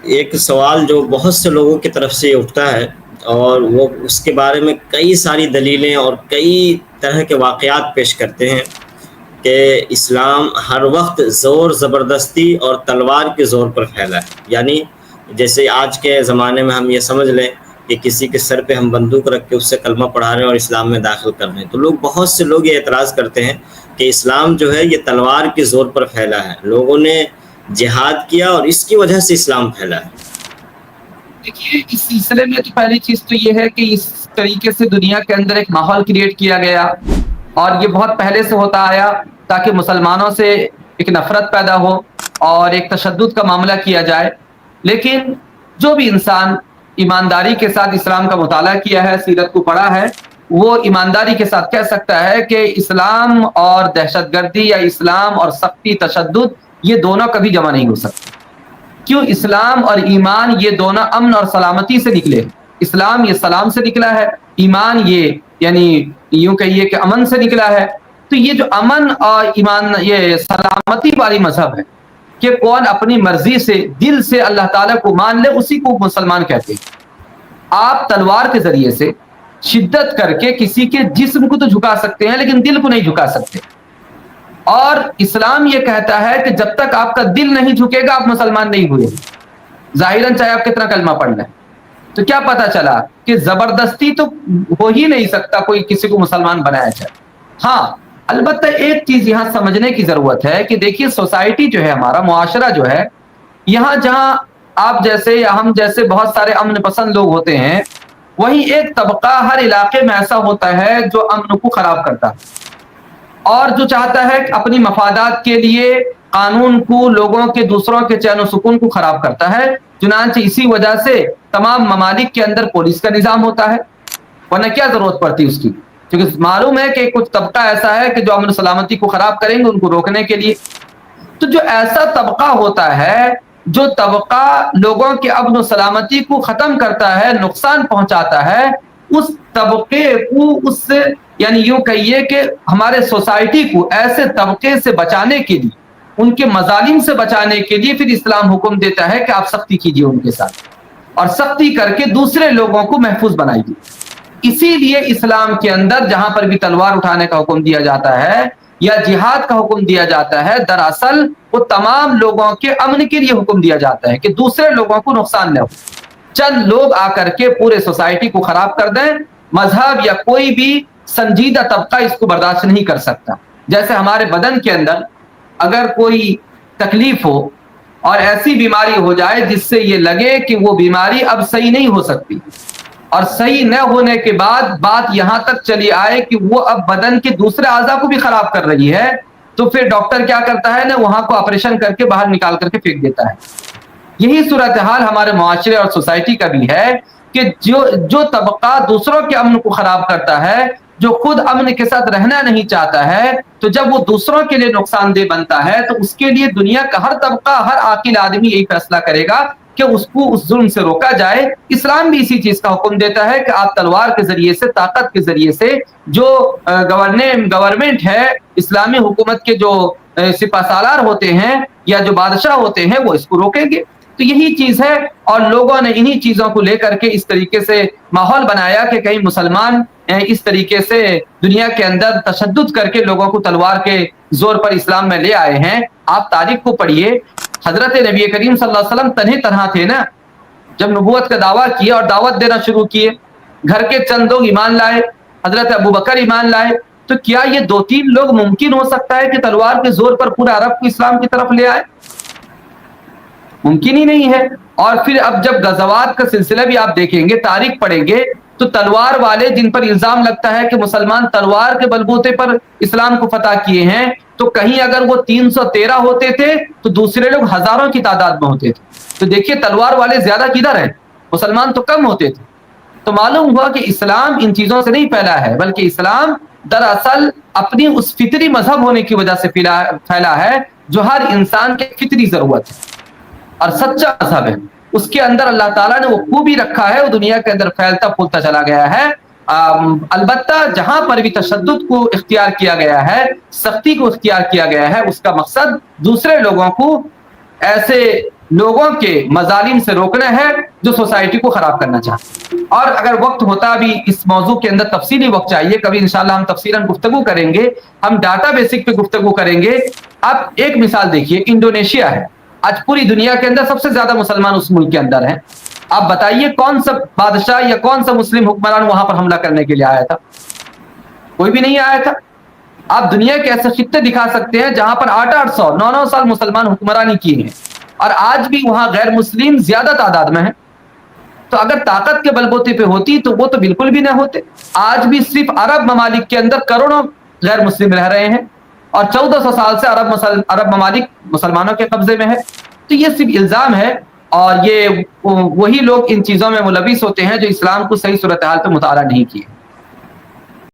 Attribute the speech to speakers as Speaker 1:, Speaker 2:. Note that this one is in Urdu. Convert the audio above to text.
Speaker 1: ایک سوال جو بہت سے لوگوں کی طرف سے اٹھتا ہے، اور وہ اس کے بارے میں کئی ساری دلیلیں اور کئی طرح کے واقعات پیش کرتے ہیں کہ اسلام ہر وقت زور زبردستی اور تلوار کے زور پر پھیلا ہے. یعنی جیسے آج کے زمانے میں ہم یہ سمجھ لیں کہ کسی کے سر پہ ہم بندوق رکھ کے اس سے کلمہ پڑھا رہے ہیں اور اسلام میں داخل کر رہے ہیں، تو بہت سے لوگ یہ اعتراض کرتے ہیں کہ اسلام جو ہے یہ تلوار کے زور پر پھیلا ہے، لوگوں نے جہاد کیا اور اس کی وجہ سے اسلام پھیلا ہے.
Speaker 2: دیکھیے اس سلسلے میں تو پہلی چیز تو یہ ہے کہ اس طریقے سے دنیا کے اندر ایک ماحول کریٹ کیا گیا، اور یہ بہت پہلے سے ہوتا آیا تاکہ مسلمانوں سے ایک نفرت پیدا ہو اور ایک تشدد کا معاملہ کیا جائے. لیکن جو بھی انسان ایمانداری کے ساتھ اسلام کا مطالعہ کیا ہے، سیرت کو پڑھا ہے، وہ ایمانداری کے ساتھ کہہ سکتا ہے کہ اسلام اور دہشت گردی یا اسلام اور سختی تشدد یہ دونوں کبھی جمع نہیں ہو سکتے. کیوں؟ اسلام اور ایمان یہ دونوں امن اور سلامتی سے نکلے. اسلام یہ سلام سے نکلا ہے، ایمان یہ یعنی یوں کہیے کہ امن سے نکلا ہے. تو یہ جو امن اور ایمان یہ سلامتی والی مذہب ہے کہ کون اپنی مرضی سے دل سے اللہ تعالیٰ کو مان لے، اسی کو مسلمان کہتے ہیں. آپ تلوار کے ذریعے سے شدت کر کے کسی کے جسم کو تو جھکا سکتے ہیں لیکن دل کو نہیں جھکا سکتے. اور اسلام یہ کہتا ہے کہ جب تک آپ کا دل نہیں جھکے گا آپ مسلمان نہیں ہوئے. ظاہراً چاہے آپ کتنا کلمہ پڑھ لیں. تو کیا پتا چلا کہ زبردستی تو ہو ہی نہیں سکتا کوئی کسی کو مسلمان بنایا جائے. ہاں البتہ ایک چیز یہاں سمجھنے کی ضرورت ہے کہ دیکھیے سوسائٹی جو ہے، ہمارا معاشرہ جو ہے، یہاں جہاں آپ جیسے یا ہم جیسے بہت سارے امن پسند لوگ ہوتے ہیں، وہیں ایک طبقہ ہر علاقے میں ایسا ہوتا ہے جو امن کو خراب کرتا ہے اور جو چاہتا ہے کہ اپنی مفادات کے لیے قانون کو، لوگوں کے دوسروں کے چین و سکون کو خراب کرتا ہے. چنانچہ اسی وجہ سے تمام ممالک کے اندر پولیس کا نظام ہوتا ہے، ورنہ کیا ضرورت پڑتی اس کی؟ کیونکہ معلوم ہے کہ کچھ طبقہ ایسا ہے کہ جو امن سلامتی کو خراب کریں گے ان کو روکنے کے لیے. تو جو ایسا طبقہ ہوتا ہے، جو طبقہ لوگوں کے امن و سلامتی کو ختم کرتا ہے، نقصان پہنچاتا ہے، اس طبقے کو اس سے یعنی یوں کہیے کہ ہمارے سوسائٹی کو ایسے طبقے سے بچانے کے لیے، ان کے مظالم سے بچانے کے لیے پھر اسلام حکم دیتا ہے کہ آپ سختی کیجیے ان کے ساتھ، اور سختی کر کے دوسرے لوگوں کو محفوظ بنائیے. اسی لیے اسلام کے اندر جہاں پر بھی تلوار اٹھانے کا حکم دیا جاتا ہے یا جہاد کا حکم دیا جاتا ہے، دراصل وہ تمام لوگوں کے امن کے لیے حکم دیا جاتا ہے کہ دوسرے لوگوں کو نقصان نہ ہو. چند لوگ آ کر کے پورے سوسائٹی کو خراب کر دیں، مذہب یا کوئی بھی سنجیدہ طبقہ اس کو برداشت نہیں کر سکتا. جیسے ہمارے بدن کے اندر اگر کوئی تکلیف ہو اور ایسی بیماری ہو جائے جس سے یہ لگے کہ وہ بیماری اب صحیح نہیں ہو سکتی، اور صحیح نہ ہونے کے بعد بات یہاں تک چلی آئے کہ وہ اب بدن کے دوسرے اعضاء کو بھی خراب کر رہی ہے، تو پھر ڈاکٹر کیا کرتا ہے نا، وہاں کو آپریشن کر کے باہر نکال کر کے پھینک دیتا ہے. یہی صورتحال ہمارے معاشرے اور سوسائٹی کا بھی ہے کہ جو طبقہ دوسروں کے امن کو خراب کرتا ہے، جو خود امن کے ساتھ رہنا نہیں چاہتا ہے، تو جب وہ دوسروں کے لیے نقصان دہ بنتا ہے تو اس کے لیے دنیا کا ہر طبقہ، ہر عاقل آدمی یہی فیصلہ کرے گا کہ اس کو اس ظلم سے روکا جائے. اسلام بھی اسی چیز کا حکم دیتا ہے کہ آپ تلوار کے ذریعے سے، طاقت کے ذریعے سے، جو گورنمنٹ ہے، اسلامی حکومت کے جو سپہ سالار ہوتے ہیں یا جو بادشاہ ہوتے ہیں، وہ اس کو روکیں گے. تو یہی چیز ہے، اور لوگوں نے انہی چیزوں کو لے کر کے اس طریقے سے ماحول بنایا کہ کہیں مسلمان اس طریقے سے دنیا کے اندر تشدد کر کے لوگوں کو تلوار کے زور پر اسلام میں لے آئے ہیں. آپ تاریخ کو پڑھیے، حضرت نبی کریم صلی اللہ علیہ وسلم تنہے تنہا تھے نا، جب نبوت کا دعویٰ کیا اور دعوت دینا شروع کیے، گھر کے چند لوگ ایمان لائے، حضرت ابو بکر ایمان لائے. تو کیا یہ 2-3 لوگ ممکن ہو سکتا ہے کہ تلوار کے زور پر پورا عرب کو اسلام کی طرف لے آئے؟ ممکن ہی نہیں ہے. اور پھر اب جب غزوات کا سلسلہ بھی آپ دیکھیں گے، تاریخ پڑھیں گے، تو تلوار والے جن پر الزام لگتا ہے کہ مسلمان تلوار کے بلبوتے پر اسلام کو فتح کیے ہیں، تو کہیں اگر وہ 313 ہوتے تھے تو دوسرے لوگ ہزاروں کی تعداد میں ہوتے تھے. تو دیکھیے تلوار والے زیادہ کدھر ہیں، مسلمان تو کم ہوتے تھے. تو معلوم ہوا کہ اسلام ان چیزوں سے نہیں پھیلا ہے، بلکہ اسلام دراصل اپنی اس فطری مذہب ہونے کی وجہ سے پھیلا ہے جو ہر انسان کے فطری ضرورت ہے اور سچا مذہب ہے. اس کے اندر اللہ تعالیٰ نے وہ خوبی رکھا ہے، وہ دنیا کے اندر پھیلتا پھولتا چلا گیا ہے. البتہ جہاں پر بھی تشدد کو اختیار کیا گیا ہے، سختی کو اختیار کیا گیا ہے، اس کا مقصد دوسرے لوگوں کو ایسے لوگوں کے مظالم سے روکنا ہے جو سوسائٹی کو خراب کرنا چاہتے ہیں۔ اور اگر وقت ہوتا بھی اس موضوع کے اندر تفصیلی وقت چاہیے، کبھی انشاءاللہ ہم تفصیلاً گفتگو کریں گے، ہم ڈاٹا بیسک پہ گفتگو کریں گے۔ اب ایک مثال دیکھیے، انڈونیشیا ہے، آج پوری دنیا کے اندر سب سے زیادہ مسلمان اس ملک کے اندر ہیں۔ آپ بتائیے کون سا بادشاہ یا کون سا مسلم حکمران وہاں پر حملہ کرنے کے لیے آیا تھا؟ کوئی بھی نہیں آیا تھا۔ آپ دنیا کے ایسے خطے دکھا سکتے ہیں جہاں پر 800 9 سال مسلمان حکمرانی کی ہیں، اور آج بھی وہاں غیر مسلم زیادہ تعداد میں ہیں۔ تو اگر طاقت کے بل بوتے پہ ہوتی تو وہ تو بالکل بھی نہ ہوتے۔ آج بھی صرف عرب ممالک کے اندر کروڑوں غیر مسلم رہ رہے ہیں، اور 1400 سال سے عرب ممالک مسلمانوں کے قبضے میں ہے۔ تو یہ صرف الزام ہے، اور یہ وہی لوگ ان چیزوں میں ملوث ہوتے ہیں جو اسلام کو صحیح صورتحال پہ مطالعہ نہیں کیے۔